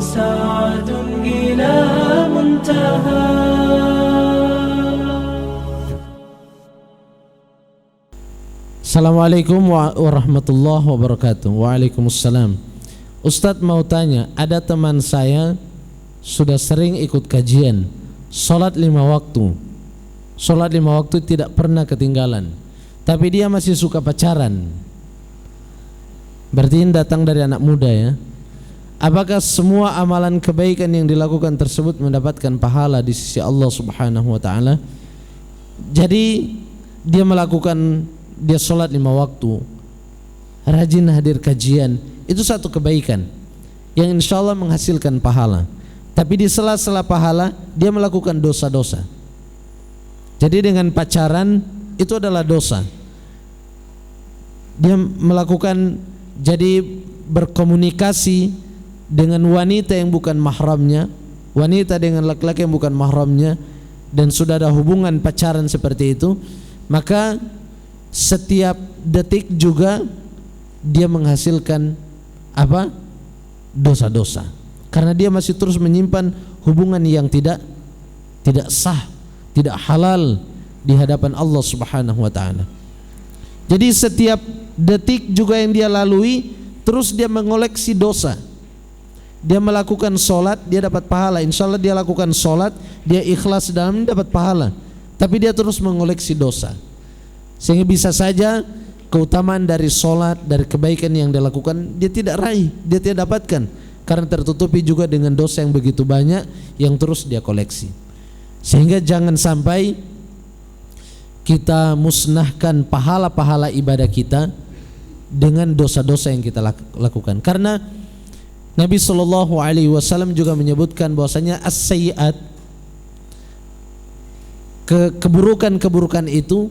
سعد إلى منتهى. Assalamualaikum warahmatullahi wabarakatuh. Waalaikumsalam. Ustadz mau tanya, ada teman saya sudah sering ikut kajian, sholat 5 waktu. Sholat 5 waktu tidak pernah ketinggalan, tapi dia masih suka pacaran. Berarti ini datang dari anak muda ya. Apakah semua amalan kebaikan yang dilakukan tersebut mendapatkan pahala di sisi Allah Subhanahu wa taala? Jadi dia sholat 5 waktu, rajin hadir kajian, itu satu kebaikan yang insya Allah menghasilkan pahala. Tapi di sela-sela pahala dia melakukan dosa-dosa. Jadi dengan pacaran itu adalah dosa. Dia melakukan, jadi berkomunikasi dengan wanita yang bukan mahramnya, wanita dengan laki-laki yang bukan mahramnya, dan sudah ada hubungan pacaran seperti itu, maka setiap detik juga dia menghasilkan apa? Dosa-dosa. Karena dia masih terus menyimpan hubungan yang tidak sah, tidak halal di hadapan Allah Subhanahu wa taala. Jadi setiap detik juga yang dia lalui, terus dia mengoleksi dosa. Dia melakukan sholat, dia dapat pahala. Insya Allah dia lakukan sholat, dia ikhlas dalam dapat pahala. Tapi dia terus mengoleksi dosa, sehingga bisa saja keutamaan dari sholat, dari kebaikan yang dia lakukan, dia tidak raih, dia tidak dapatkan, karena tertutupi juga dengan dosa yang begitu banyak yang terus dia koleksi. Sehingga jangan sampai kita musnahkan pahala-pahala ibadah kita dengan dosa-dosa yang kita lakukan. Karena Nabi SAW juga menyebutkan bahwasanya as-sayyi'at, keburukan-keburukan itu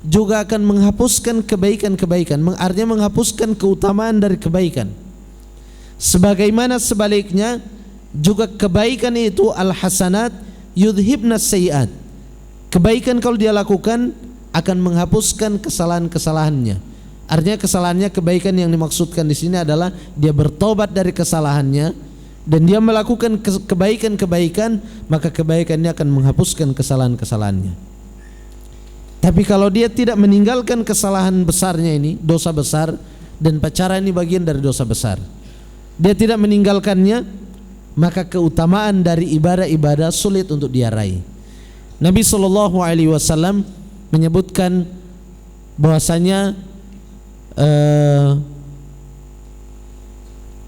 juga akan menghapuskan kebaikan-kebaikan, artinya menghapuskan keutamaan dari kebaikan. Sebagaimana sebaliknya juga kebaikan itu al-hasanat yudhibnas sayyi'at. Kebaikan kalau dia lakukan akan menghapuskan kesalahan-kesalahannya. Artinya kesalahannya, kebaikan yang dimaksudkan di sini adalah dia bertobat dari kesalahannya dan dia melakukan kebaikan-kebaikan, maka kebaikannya akan menghapuskan kesalahan-kesalahannya. Tapi kalau dia tidak meninggalkan kesalahan besarnya ini, dosa besar, dan pacaran ini bagian dari dosa besar, dia tidak meninggalkannya, maka keutamaan dari ibadah-ibadah sulit untuk dia raih. Nabi SAW menyebutkan bahwasanya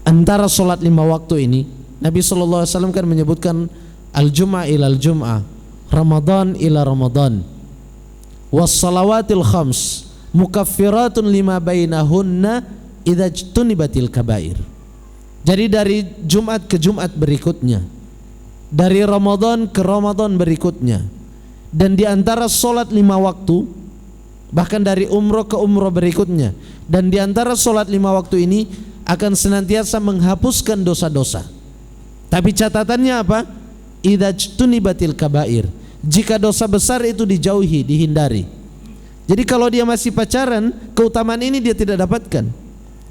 antara sholat 5 waktu ini, Nabi SAW kan menyebutkan al-jum'ah ilal jum'ah, Ramadan ila Ramadan, wassalawatil khams mukaffiratun lima bainahunna idza jtunibatil kabair. Jadi dari Jumat ke Jumat berikutnya, dari Ramadan ke Ramadan berikutnya, dan di antara solat 5 waktu, bahkan dari umroh ke umroh berikutnya, dan di antara solat 5 waktu ini akan senantiasa menghapuskan dosa-dosa. Tapi catatannya apa? Idza jtunibatil kabair, jika dosa besar itu dijauhi, dihindari. Jadi kalau dia masih pacaran, keutamaan ini dia tidak dapatkan,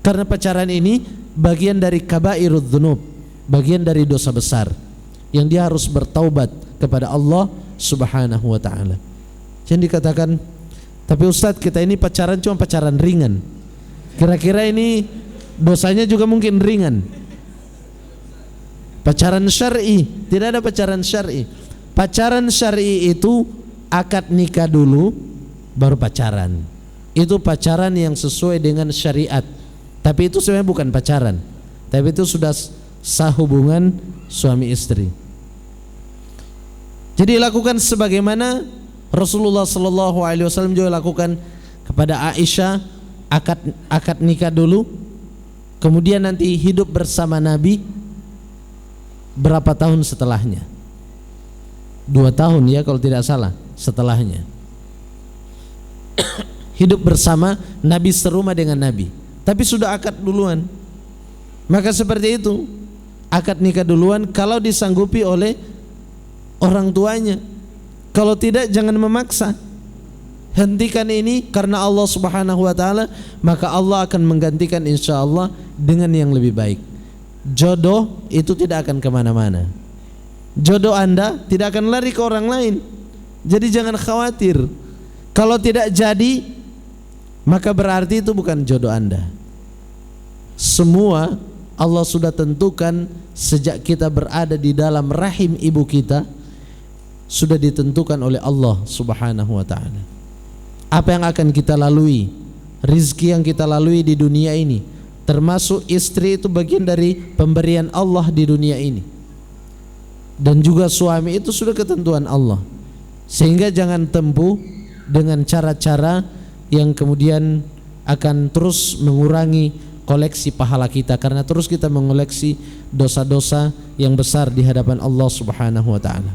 karena pacaran ini bagian dari kabairudz dzunub, bagian dari dosa besar yang dia harus bertaubat kepada Allah Subhanahu wa taala. Jadi dikatakan, tapi Ustadz kita ini pacaran cuma pacaran ringan, kira-kira ini dosanya juga mungkin ringan. Pacaran syar'i, tidak ada pacaran syar'i. Pacaran syar'i itu akad nikah dulu baru pacaran. Itu pacaran yang sesuai dengan syariat. Tapi itu sebenarnya bukan pacaran, tapi itu sudah sah hubungan suami istri. Jadi lakukan sebagaimana Rasulullah SAW juga lakukan kepada Aisyah, akad nikah dulu, kemudian nanti hidup bersama Nabi berapa tahun setelahnya? 2 tahun ya kalau tidak salah setelahnya. Hidup bersama Nabi, serumah dengan Nabi, tapi sudah akad duluan. Maka seperti itu, akad nikah duluan kalau disanggupi oleh orang tuanya. Kalau tidak, jangan memaksa. Hentikan ini karena Allah Subhanahu wa taala, maka Allah akan menggantikan insyaallah dengan yang lebih baik. jodoh itu tidak akan kemana-mana. Jodoh Anda tidak akan lari ke orang lain. Jadi jangan khawatir. Kalau tidak jadi, maka berarti itu bukan jodoh Anda. Semua Allah sudah tentukan sejak kita berada di dalam rahim ibu kita, sudah ditentukan oleh Allah Subhanahu wa ta'ala. Apa yang akan kita lalui, rizki yang kita lalui di dunia ini, termasuk istri itu bagian dari pemberian Allah di dunia ini. Dan juga suami itu sudah ketentuan Allah. Sehingga jangan tempuh dengan cara-cara yang kemudian akan terus mengurangi koleksi pahala kita, karena terus kita mengoleksi dosa-dosa yang besar di hadapan Allah Subhanahu wa ta'ala.